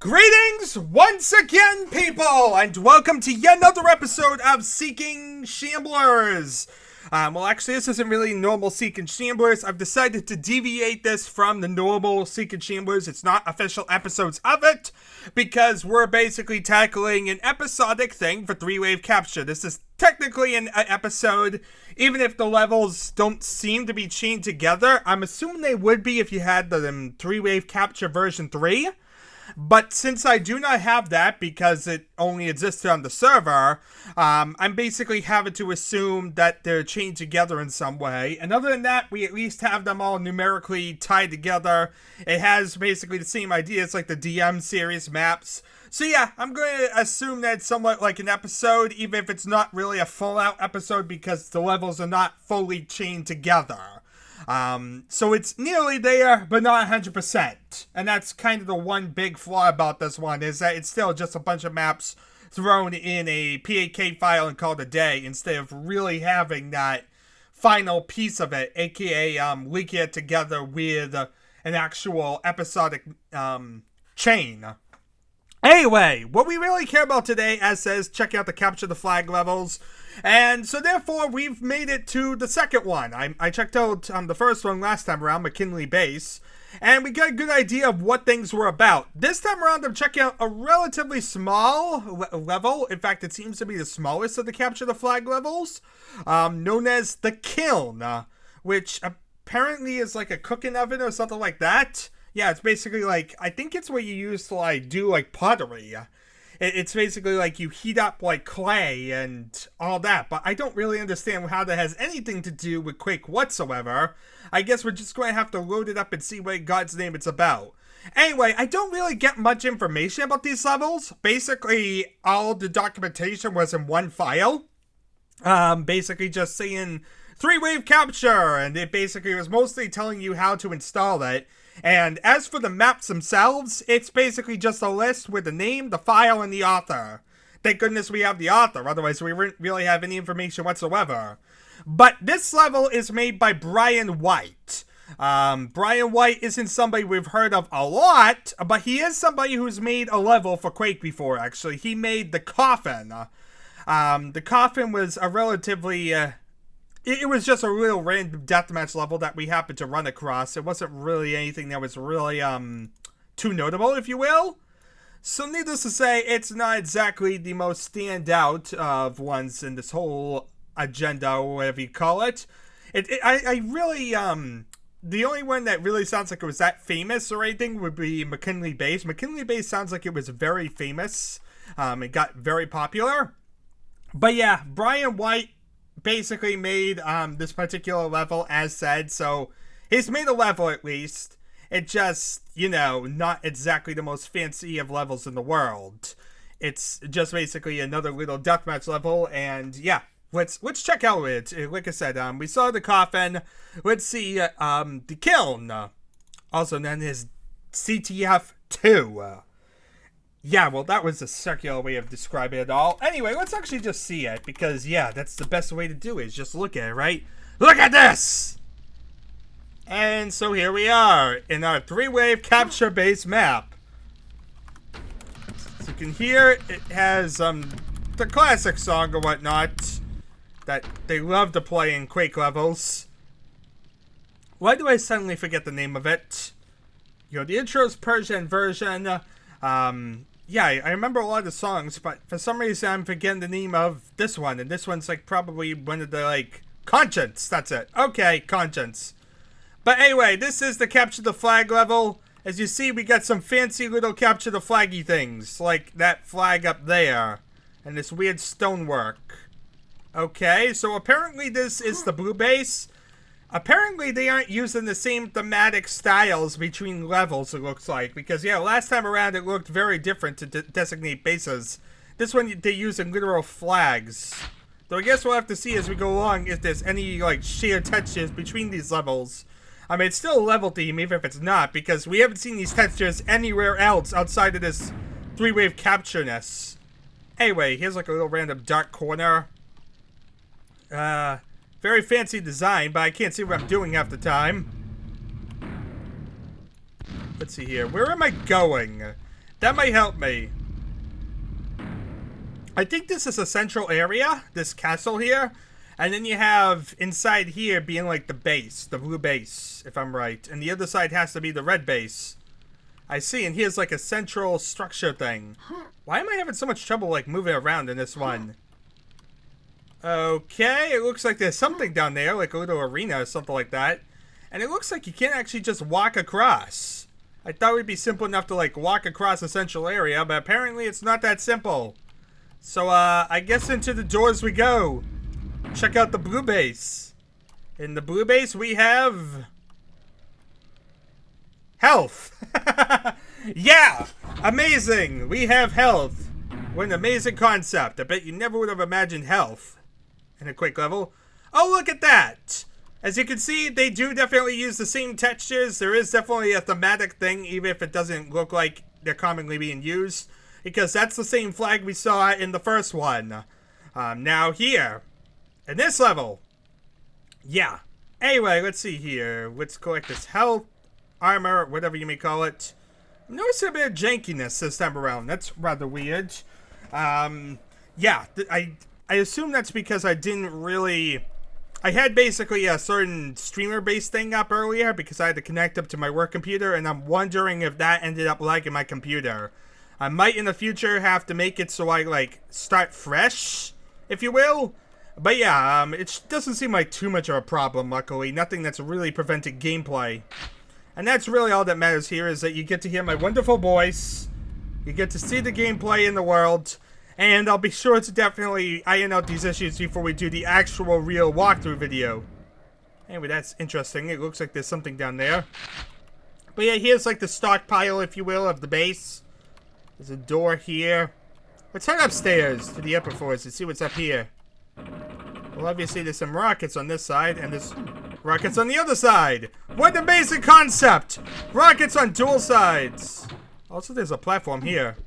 Greetings once again, people, and welcome to yet another episode of Seeking Shamblers. Well, actually, this isn't really normal Seeking Shamblers. I've decided to deviate this from the normal Seeking Shamblers. It's not official episodes of it, because we're basically tackling an episodic thing for Threewave Capture. This is technically an episode, even if the levels don't seem to be chained together. I'm assuming they would be if you had the Threewave Capture version 3. But since I do not have that because it only existed on the server, I'm basically having to assume that they're chained together in some way. And other than that, we at least have them all numerically tied together. It has basically the same idea as like the DM series maps. So yeah, I'm going to assume that it's somewhat like an episode, even if it's not really a full-out episode because the levels are not fully chained together. So it's nearly there, but not 100%. And that's kind of the one big flaw about this one, is that it's still just a bunch of maps thrown in a PAK file and called a day, instead of really having that final piece of it, aka linking it together with an actual episodic chain. Anyway, what we really care about today, as says, check out the capture the flag levels. And so therefore, we've made it to the second one. I checked out the first one last time around, McKinley Base, and we got a good idea of what things were about. This time around, I'm checking out a relatively small level. In fact, it seems to be the smallest of the capture the flag levels, known as the Kiln, which apparently is like a cooking oven or something like that. Yeah, it's basically like, I think it's what you use to like do like pottery. It's basically like you heat up like clay and all that, but I don't really understand how that has anything to do with Quake whatsoever. I guess we're just going to have to load it up and see what in God's name it's about. Anyway, I don't really get much information about these levels. Basically, all the documentation was in one file. Basically just saying Threewave Capture, and it basically was mostly telling you how to install it. And as for the maps themselves, it's basically just a list with the name, the file, and the author. Thank goodness we have the author, otherwise we wouldn't really have any information whatsoever. But this level is made by Brian White. Brian White isn't somebody we've heard of a lot, but he is somebody who's made a level for Quake before, actually. He made the Coffin. The Coffin was a relatively... It was just a real random deathmatch level that we happened to run across. It wasn't really anything that was really, too notable, if you will. So needless to say, it's not exactly the most standout of ones in this whole agenda, or whatever you call it. I really, the only one that really sounds like it was that famous or anything would be McKinley Base. McKinley Base sounds like it was very famous. It got very popular. But yeah, Brian White basically made this particular level, as said, so he's made a level at least. It just, you know, not exactly the most fancy of levels in the world. It's just basically another little deathmatch level, and yeah, let's check out it. Like I said, we saw the Coffin. Let's see the Kiln, also known as CTF2. Yeah, well, that was a circular way of describing it all. Anyway, let's actually just see it, because, yeah, that's the best way to do it, is just look at it, right? Look at this! And so here we are, in our Threewave Capture base map. As you can hear, it has, the classic song or whatnot that they love to play in Quake levels. Why do I suddenly forget the name of it? You know, the intro's Persian version, yeah, I remember a lot of the songs, but for some reason I'm forgetting the name of this one, and this one's like probably one of the like, Conscience, that's it. Okay, Conscience. But anyway, this is the capture the flag level. As you see, we got some fancy little capture the flaggy things, like that flag up there, and this weird stonework. Okay, so apparently this is the blue base. Apparently, they aren't using the same thematic styles between levels, it looks like. Because, yeah, last time around, it looked very different to designate bases. This one, they're using literal flags. So I guess we'll have to see as we go along if there's any, like, shared textures between these levels. I mean, it's still a level theme, even if it's not, because we haven't seen these textures anywhere else outside of this Threewave Capture-ness. Anyway, here's, like, a little random dark corner. Very fancy design, but I can't see what I'm doing half the time. Let's see here. Where am I going? That might help me. I think this is a central area, this castle here. And then you have inside here being like the base, the blue base, if I'm right. And the other side has to be the red base. I see, and here's like a central structure thing. Why am I having so much trouble like moving around in this one? Okay, it looks like there's something down there, like a little arena or something like that. And it looks like you can't actually just walk across. I thought it would be simple enough to like walk across a central area, but apparently it's not that simple. So I guess into the doors we go. Check out the blue base. In the blue base we have health. Yeah, amazing. We have health. What an amazing concept. I bet you never would have imagined health in a Quake level. Oh, look at that. As you can see, they do definitely use the same textures. There is definitely a thematic thing, even if it doesn't look like they're commonly being used. Because that's the same flag we saw in the first one. Now here, in this level. Yeah. Anyway, let's see here. Let's collect this health, armor, whatever you may call it. I'm noticing a bit of jankiness this time around. That's rather weird. Yeah, I assume that's because I didn't really... I had basically a certain streamer-based thing up earlier because I had to connect up to my work computer, and I'm wondering if that ended up lagging my computer. I might in the future have to make it so I, like, start fresh, if you will. But yeah, it doesn't seem like too much of a problem, luckily. Nothing that's really prevented gameplay. And that's really all that matters here, is that you get to hear my wonderful voice. You get to see the gameplay in the world. And I'll be sure to definitely iron out these issues before we do the actual real walkthrough video. Anyway, that's interesting. It looks like there's something down there. But yeah, here's like the stockpile, if you will, of the base. There's a door here. Let's head upstairs to the upper floors and see what's up here. Well, obviously there's some rockets on this side, and there's rockets on the other side. What a basic concept! Rockets on dual sides. Also, there's a platform here.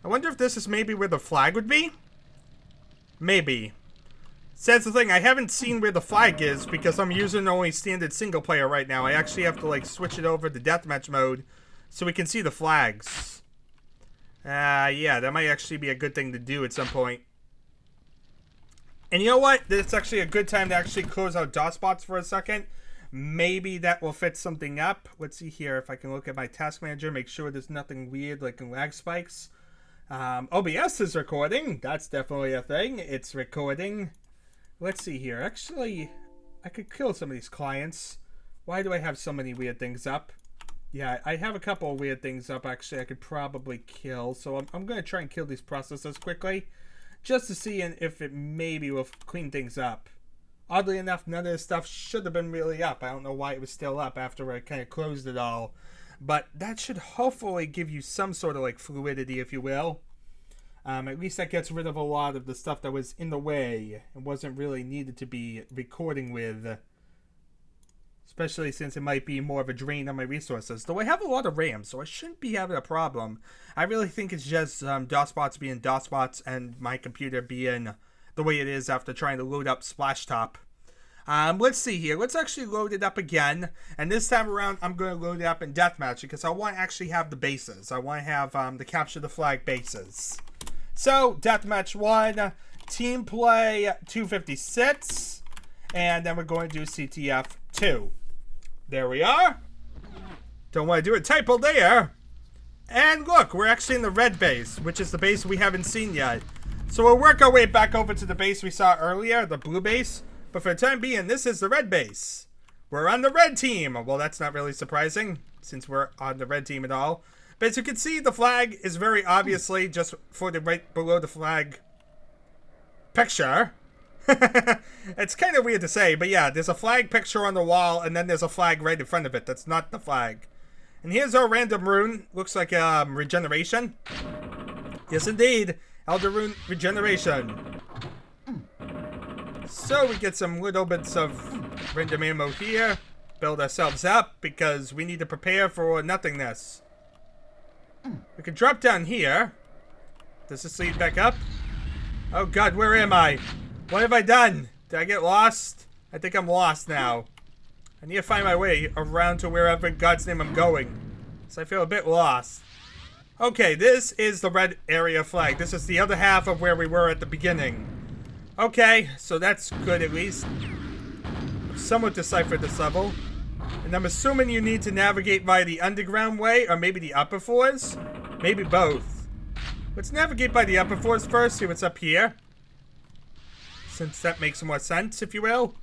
I wonder if this is maybe where the flag would be? Maybe. So that's the thing, I haven't seen where the flag is because I'm using only standard single player right now. I actually have to like switch it over to deathmatch mode so we can see the flags. Yeah, that might actually be a good thing to do at some point. And you know what? It's actually a good time to actually close out DOS bots for a second. Maybe that will fit something up. Let's see here if I can look at my task manager, make sure there's nothing weird like lag spikes. OBS is recording. That's definitely a thing. It's recording. Let's see here. Actually, I could kill some of these clients. Why do I have so many weird things up? Yeah, I have a couple of weird things up, actually, I could probably kill. So I'm going to try and kill these processes quickly. Just to see if it maybe will clean things up. Oddly enough, none of this stuff should have been really up. I don't know why it was still up after I kind of closed it all. But that should hopefully give you some sort of like fluidity, if you will. At least that gets rid of a lot of the stuff that was in the way and wasn't really needed to be recording with. Especially since it might be more of a drain on my resources. Though I have a lot of RAM, so I shouldn't be having a problem. I really think it's just DOSBots being DOSBots and my computer being the way it is after trying to load up Splashtop. Let's see here. Let's actually load it up again. And this time around, I'm going to load it up in Deathmatch because I want to actually have the bases. I want to have the Capture the Flag bases. So, Deathmatch 1, Team Play 256, and then we're going to do CTF2. There we are. Don't want to do a typo there. And look, we're actually in the red base, which is the base we haven't seen yet. So we'll work our way back over to the base we saw earlier, the blue base. But for the time being, this is the red base. We're on the red team. Well, that's not really surprising, since we're on the red team at all. But as you can see, the flag is very obviously just for the right below the flag picture. It's kind of weird to say, but yeah, there's a flag picture on the wall, and then there's a flag right in front of it. That's not the flag. And here's our random rune. Looks like regeneration. Yes, indeed. Elder rune regeneration. So we get some little bits of random ammo here. Build ourselves up, because we need to prepare for nothingness. We can drop down here. Does this lead back up? Oh god, where am I? What have I done? Did I get lost? I think I'm lost now. I need to find my way around to wherever in God's name I'm going. So I feel a bit lost. Okay, this is the red area flag. This is the other half of where we were at the beginning. Okay, so that's good at least. I've somewhat deciphered this level. And I'm assuming you need to navigate via the underground way, or maybe the upper floors? Maybe both. Let's navigate by the upper floors first, see what's up here. Since that makes more sense, if you will.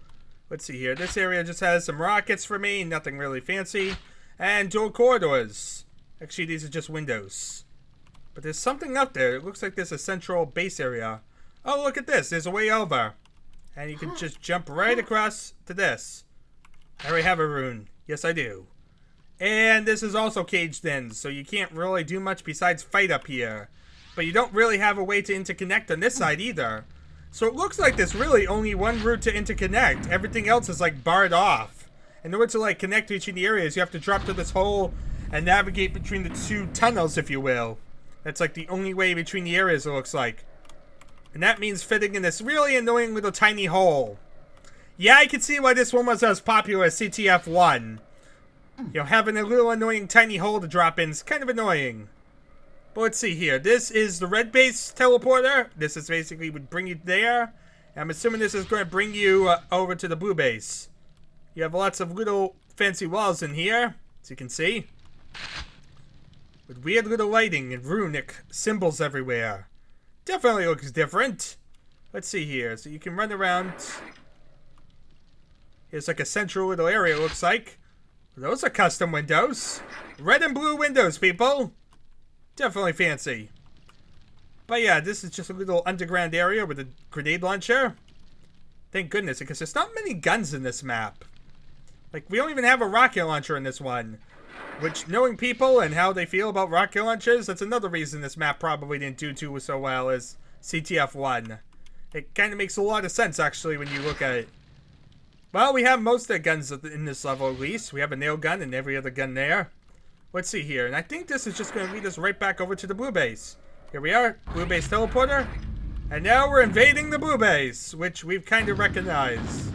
Let's see here. This area just has some rockets for me, nothing really fancy. And dual corridors. Actually, these are just windows. But there's something up there. It looks like there's a central base area. Oh, look at this. There's a way over. And you can just jump right across to this. I already have a rune. Yes, I do. And this is also caged in, so you can't really do much besides fight up here. But you don't really have a way to interconnect on this side either. So it looks like there's really only one route to interconnect. Everything else is like barred off. In order to like connect to each of the areas, you have to drop to this hole and navigate between the two tunnels, if you will. That's like the only way between the areas, it looks like. And that means fitting in this really annoying little tiny hole. Yeah, I can see why this one was as popular as CTF1. You know, having a little annoying tiny hole to drop in is kind of annoying. But let's see here. This is the red base teleporter. This is basically would bring you there. I'm assuming this is going to bring you over to the blue base. You have lots of little fancy walls in here, as you can see. With weird little lighting and runic symbols everywhere. Definitely looks different. Let's see here. So you can run around. Here's like a central little area, it looks like. Those are custom windows. Red and blue windows, people. Definitely fancy. But yeah, this is just a little underground area with a grenade launcher. Thank goodness, because there's not many guns in this map. Like, we don't even have a rocket launcher in this one. Which, knowing people and how they feel about rocket launchers, that's another reason this map probably didn't do too so well as CTF1. It kind of makes a lot of sense, actually, when you look at it. Well, we have most of the guns in this level, at least. We have a nail gun and every other gun there. Let's see here. And I think this is just going to lead us right back over to the blue base. Here we are. Blue base teleporter. And now we're invading the blue base, which we've kind of recognized.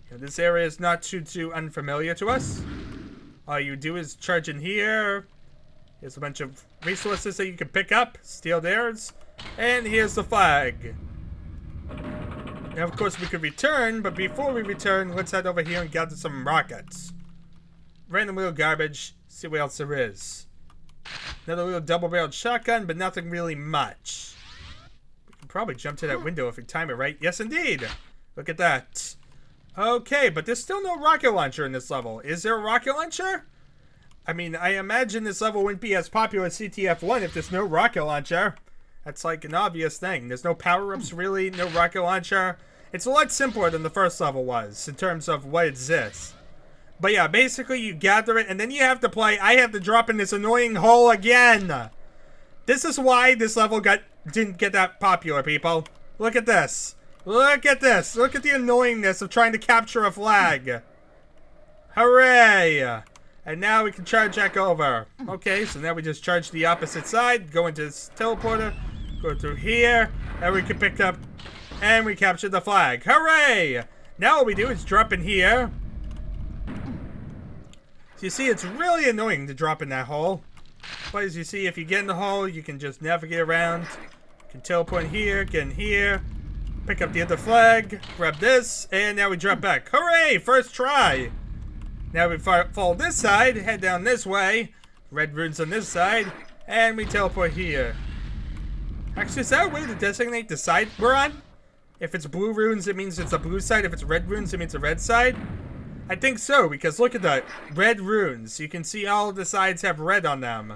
You know, this area is not too unfamiliar to us. All you do is charge in here. Here's a bunch of resources that you can pick up. Steal theirs. And here's the flag. Now, of course, we could return, but before we return, let's head over here and gather some rockets. Random little garbage. See what else there is. Another little double-barreled shotgun, but nothing really much. We can probably jump to that window if we time it right. Yes, indeed. Look at that. Okay, but there's still no rocket launcher in this level. Is there a rocket launcher? I mean, I imagine this level wouldn't be as popular as CTF1 if there's no rocket launcher. That's like an obvious thing. There's no power-ups really, no rocket launcher. It's a lot simpler than the first level was in terms of what exists. But yeah, basically you gather it and then you have to play. I have to drop in this annoying hole again. This is why this level didn't get that popular, people. Look at this. Look at this. Look at the annoyingness of trying to capture a flag. Hooray. And now we can charge back over. Okay, so now we just charge the opposite side. Go into this teleporter. Go through here. And we can pick up. And we capture the flag. Hooray! Now what we do is drop in here. So you see, it's really annoying to drop in that hole. But as you see, if you get in the hole, you can just navigate around. You can teleport in here, get in here. Pick up the other flag. Grab this. And now we drop back. Hooray! First try! Now we follow this side. Head down this way. Red runes on this side. And we teleport here. Actually, is there a way to designate the side we're on? If it's blue runes, it means it's a blue side. If it's red runes, it means a red side. I think so, because look at that. Red runes. You can see all of the sides have red on them.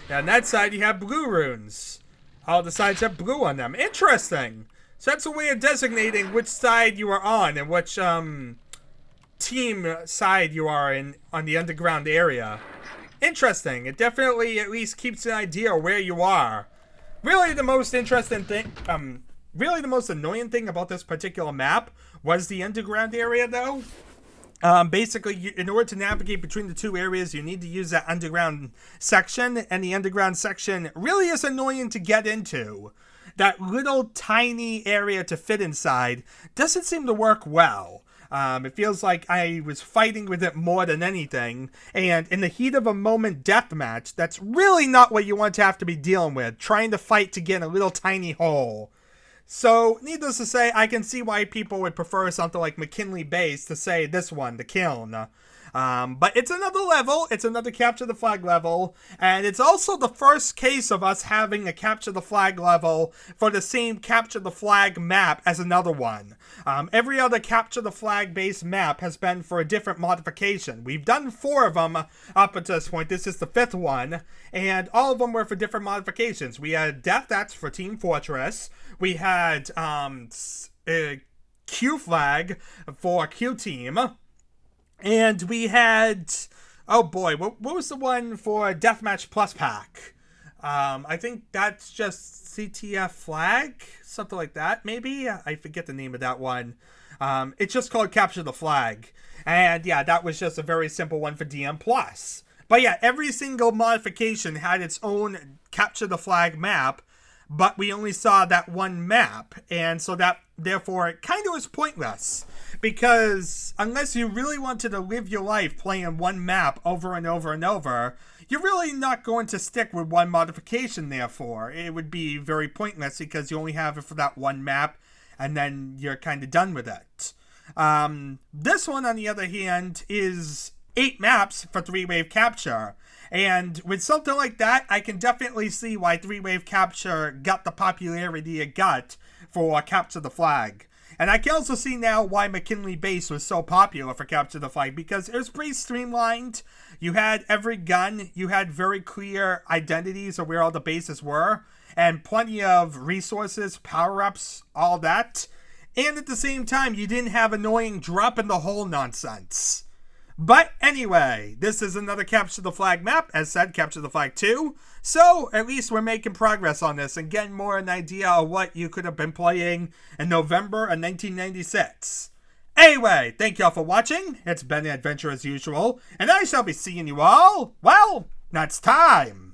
Now on that side, you have blue runes. All the sides have blue on them. Interesting. So that's a way of designating which side you are on and which team side you are in on the underground area. Interesting. It definitely at least keeps an idea where you are. Really the most interesting thing, really the most annoying thing about this particular map was the underground area though. Basically, in order to navigate between the two areas, you need to use that underground section, and the underground section really is annoying to get into. That little tiny area to fit inside doesn't seem to work well. It feels like I was fighting with it more than anything, and in the heat of a moment deathmatch, that's really not what you want to have to be dealing with, trying to fight to get in a little tiny hole. So, needless to say, I can see why people would prefer something like McKinley Base to say this one, the Kiln. But it's another level, it's another capture the flag level, and it's also the first case of us having a capture the flag level for the same capture the flag map as another one. Every other capture the flag based map has been for a different modification. We've done 4 of them up until this point. This is the 5th one, and all of them were for different modifications. We had Deathmatch for Team Fortress, we had Q flag for Q Team, and we had, oh boy, what was the one for Deathmatch Plus Pack? I think that's just CTF flag, something like that, maybe? I forget the name of that one. It's just called Capture the Flag. And yeah, that was just a very simple one for DM Plus. But yeah, every single modification had its own Capture the Flag map, but we only saw that one map, and so that, therefore, it kind of was pointless. Because unless you really wanted to live your life playing one map over and over and over, you're really not going to stick with one modification, therefore. It would be very pointless because you only have it for that one map, and then you're kind of done with it. This one, on the other hand, is 8 maps for Threewave Capture. And with something like that, I can definitely see why Threewave Capture got the popularity it got for Capture the Flag. And I can also see now why McKinley Base was so popular for Capture the Flag, because it was pretty streamlined. You had every gun, you had very clear identities of where all the bases were, and plenty of resources, power-ups, all that. And at the same time, you didn't have annoying drop in the hole nonsense. But anyway, this is another Capture the Flag map, as said, Capture the Flag 2. So, at least we're making progress on this and getting more an idea of what you could have been playing in November of 1996. Anyway, thank y'all for watching. It's been an adventure as usual, and I shall be seeing you all, well, next time.